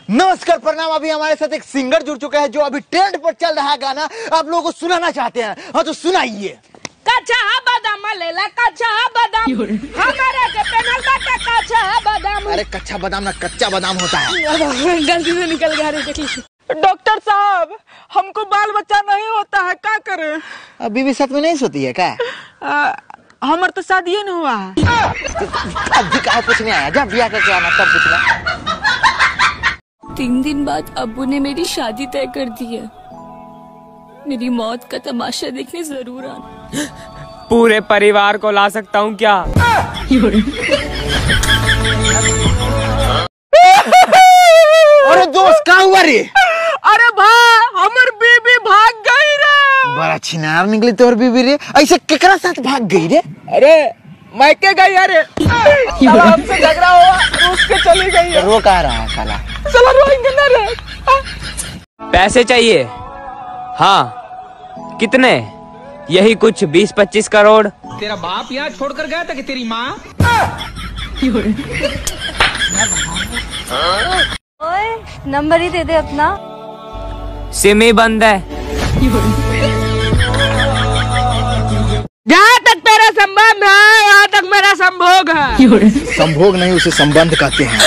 नमस्कार प्रणाम। अभी हमारे साथ एक सिंगर जुड़ चुका है जो अभी ट्रेंड पर चल रहा है गाना आप लोगों को सुनाना चाहते हैं। हाँ तो सुनाइए। कच्चा बादाम लेला कच्चा बादाम हमारे के पेनल बाटा कच्चा बादाम। अरे कच्चा बादाम ना कच्चा बादाम होता है। गलती से निकल गया रे, देख लीजिए। डॉक्टर साहब हमको बाल बच्चा नहीं होता है, क्या करें? अभी भी साथ में नहीं सोती है क्या? हमार तो शादी नहीं हुआ है। अभी कहा पूछने आया, जब ब्याह करके आना तब पूछना। 3 दिन बाद अब्बू ने मेरी शादी तय कर दी है। मेरी मौत का तमाशा देखने जरूर आना। पूरे परिवार को ला सकता हूँ क्या? अरे दोस्त कहाँ हुआ रे? अरे भाई हमार बीबी भाग गई रे। बड़ा छिनार निकली तोर बीबी रे। ऐसे केकरा साथ भाग गई रे? अरे मैके गई अरे हमसे झगड़ा हुआ, रूस के चली गई है। रो कहाँ रहा है साला? चलो रोएंगे ना रे। पैसे चाहिए? हाँ कितने? यही कुछ 20-25 करोड़। तेरा बाप यहाँ छोड़कर गया था कि तेरी माँ? ओए नंबर ही दे दे अपना। सिम ही बंद है। जहाँ तक तेरा संबंध है वहाँ तक मेरा संभोग है। संभोग नहीं, उसे संबंध कहते हैं।